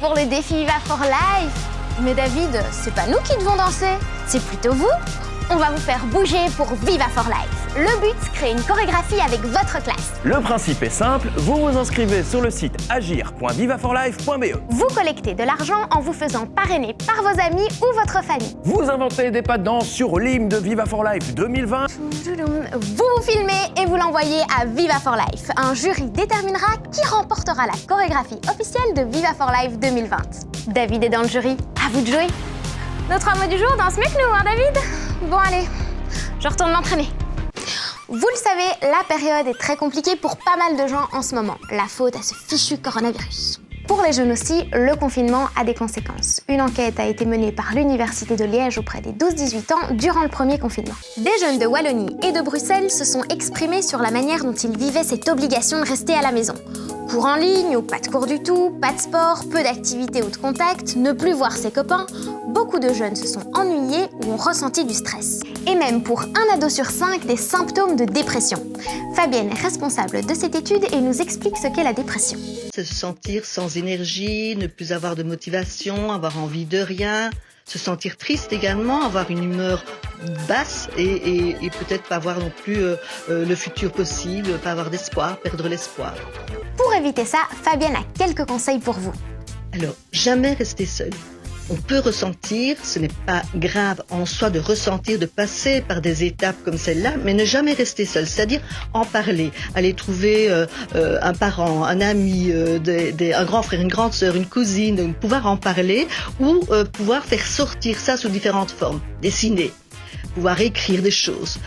pour le défi Viva for Life. Mais David, c'est pas nous qui devons danser, c'est plutôt vous. On va vous faire bouger pour Viva for Life. Le but, créer une chorégraphie avec votre classe. Le principe est simple, vous vous inscrivez sur le site agir.vivaforlife.be. Vous collectez de l'argent en vous faisant parrainer par vos amis ou votre famille. Vous inventez des pas de danse sur l'hymne de Viva for Life 2020. Vous vous filmez et vous l'envoyez à Viva for Life. Un jury déterminera qui remportera la chorégraphie officielle de Viva for Life 2020. David est dans le jury, à vous de jouer. Nos 3 mots du jour, danse mieux que nous, hein David? Bon allez, je retourne m'entraîner. Vous le savez, la période est très compliquée pour pas mal de gens en ce moment. La faute à ce fichu coronavirus. Pour les jeunes aussi, le confinement a des conséquences. Une enquête a été menée par l'Université de Liège auprès des 12-18 ans durant le premier confinement. Des jeunes de Wallonie et de Bruxelles se sont exprimés sur la manière dont ils vivaient cette obligation de rester à la maison. Cours en ligne ou pas de cours du tout, pas de sport, peu d'activités ou de contact, ne plus voir ses copains, beaucoup de jeunes se sont ennuyés ou ont ressenti du stress. Et même pour 1 ado sur 5, des symptômes de dépression. Fabienne est responsable de cette étude et nous explique ce qu'est la dépression. Se sentir sans énergie, ne plus avoir de motivation, avoir envie de rien, se sentir triste également, avoir une humeur basse et peut-être pas avoir non plus le futur possible, pas avoir d'espoir, perdre l'espoir. Pour éviter ça, Fabienne a quelques conseils pour vous. Alors, jamais rester seul. On peut ressentir, ce n'est pas grave en soi de ressentir, de passer par des étapes comme celle-là, mais ne jamais rester seul, c'est-à-dire en parler, aller trouver un parent, un ami, un grand frère, une grande sœur, une cousine, pouvoir en parler ou pouvoir faire sortir ça sous différentes formes, dessiner, pouvoir écrire des choses,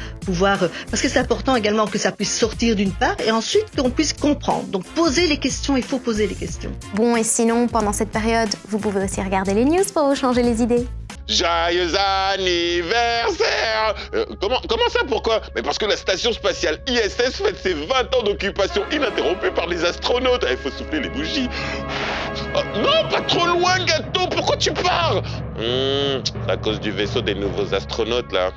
parce que c'est important également que ça puisse sortir d'une part et ensuite qu'on puisse comprendre. Donc poser les questions, il faut poser les questions. Bon, et sinon, pendant cette période, vous pouvez aussi regarder les news pour vous changer les idées. Joyeux anniversaire Comment ça, pourquoi? Mais parce que la station spatiale ISS fête ses 20 ans d'occupation ininterrompue par les astronautes. Il faut souffler les bougies. Oh, non, pas trop loin, gâteau. Pourquoi tu pars? C'est à cause du vaisseau des nouveaux astronautes, là.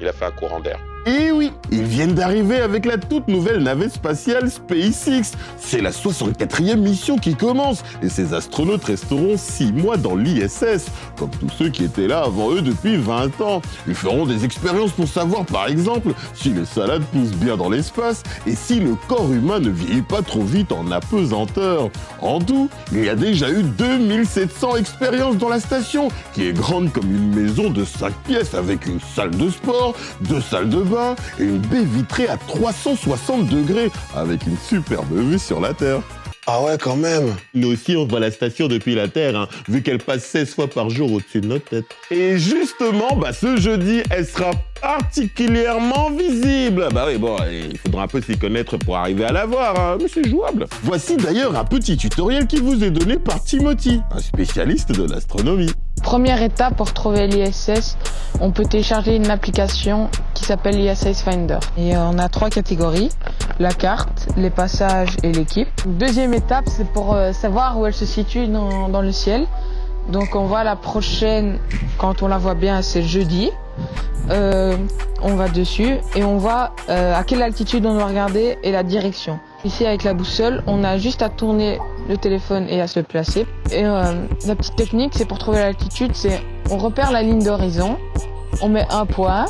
Il a fait un courant d'air. Et oui, ils viennent d'arriver avec la toute nouvelle navette spatiale SpaceX. C'est la 64e mission qui commence et ces astronautes resteront 6 mois dans l'ISS, comme tous ceux qui étaient là avant eux depuis 20 ans. Ils feront des expériences pour savoir, par exemple, si les salades poussent bien dans l'espace et si le corps humain ne vieillit pas trop vite en apesanteur. En tout, il y a déjà eu 2700 expériences dans la station, qui est grande comme une maison de 5 pièces avec une salle de sport, 2 salles de bain et une baie vitrée à 360 degrés avec une superbe vue sur la Terre. Ah ouais, quand même. Nous aussi, on voit la station depuis la Terre, vu qu'elle passe 16 fois par jour au-dessus de notre tête. Et justement, ce jeudi, elle sera particulièrement visible. Oui, bon, il faudra un peu s'y connaître pour arriver à la voir, mais c'est jouable. Voici d'ailleurs un petit tutoriel qui vous est donné par Timothy, un spécialiste de l'astronomie. Première étape pour trouver l'ISS, on peut télécharger une application qui s'appelle l'ISS Finder. Et on a 3 catégories, la carte, les passages et l'équipe. Deuxième étape, c'est pour savoir où elle se situe dans le ciel. Donc on voit la prochaine, quand on la voit bien, c'est jeudi. On va dessus et on voit à quelle altitude on doit regarder et la direction. Ici avec la boussole, on a juste à tourner le téléphone et à se placer. Et la petite technique, c'est pour trouver l'altitude, c'est on repère la ligne d'horizon, on met un point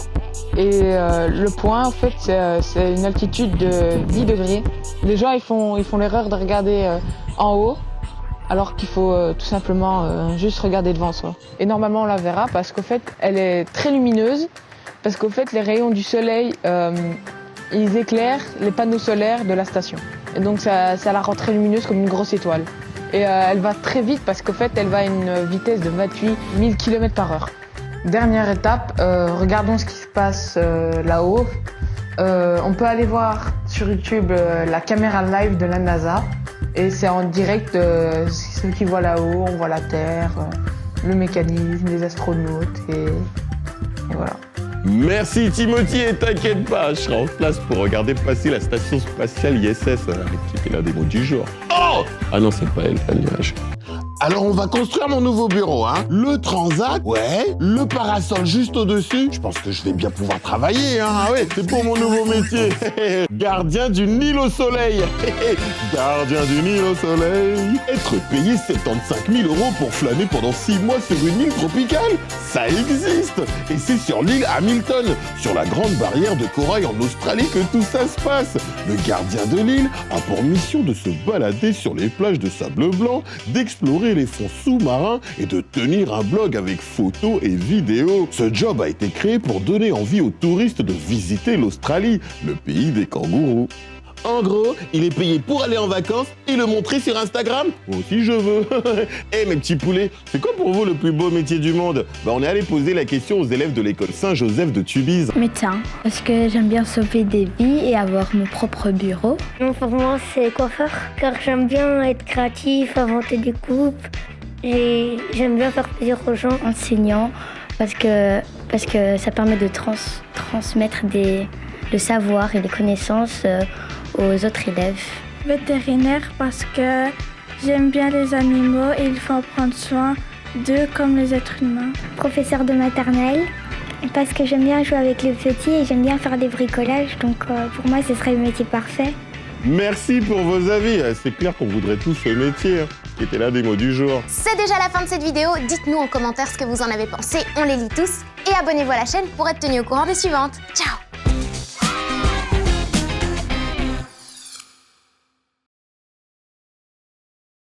et le point en fait c'est une altitude de 10 degrés. Les gens ils font l'erreur de regarder en haut alors qu'il faut tout simplement juste regarder devant soi. Et normalement on la verra parce qu'au fait elle est très lumineuse, parce qu'au fait les rayons du soleil ils éclairent les panneaux solaires de la station. Et donc ça la rend très lumineuse comme une grosse étoile. Et elle va très vite parce qu'au fait elle va à une vitesse de 28 000 km/h. Dernière étape, regardons ce qui se passe là-haut. On peut aller voir sur YouTube la caméra live de la NASA. Et c'est en direct, ceux qui voient là-haut, on voit la Terre, le mécanisme, les astronautes et voilà. Merci Timothy et t'inquiète pas, je serai en place pour regarder passer la station spatiale ISS. C'était l'un des mots du jour. Oh! Ah non, c'est pas elle, pas le nuage. Alors on va construire mon nouveau bureau, hein. Le transat, ouais. Le parasol juste au-dessus. Je pense que je vais bien pouvoir travailler, hein. Ah ouais, c'est pour mon nouveau métier. Gardien du Nil au soleil. Gardien du Nil au soleil. Être payé 75 000 € pour flâner pendant 6 mois sur une île tropicale, ça existe. Et c'est sur l'île Hamilton, sur la grande barrière de corail en Australie que tout ça se passe. Le gardien de l'île a pour mission de se balader sur les plages de sable blanc, d'explorer les fonds sous-marins et de tenir un blog avec photos et vidéos. Ce job a été créé pour donner envie aux touristes de visiter l'Australie, le pays des kangourous. En gros, il est payé pour aller en vacances et le montrer sur Instagram. Moi aussi je veux. Eh mes petits poulets, c'est quoi pour vous le plus beau métier du monde? On est allé poser la question aux élèves de l'école Saint-Joseph de Tubize. Médecin, parce que j'aime bien sauver des vies et avoir mon propre bureau. Non, pour moi c'est coiffeur, car j'aime bien être créatif, inventer des coupes et j'aime bien faire plaisir aux gens. Enseignant, parce que ça permet de transmettre le savoir et les connaissances aux autres élèves. Vétérinaire parce que j'aime bien les animaux et il faut en prendre soin d'eux comme les êtres humains. Professeur de maternelle parce que j'aime bien jouer avec les petits et j'aime bien faire des bricolages, donc pour moi ce serait le métier parfait. Merci pour vos avis. C'est clair qu'on voudrait tous ce métier. C'était l'un des mots du jour. C'est déjà la fin de cette vidéo. Dites-nous en commentaire ce que vous en avez pensé. On les lit tous. Et abonnez-vous à la chaîne pour être tenu au courant des suivantes. Ciao!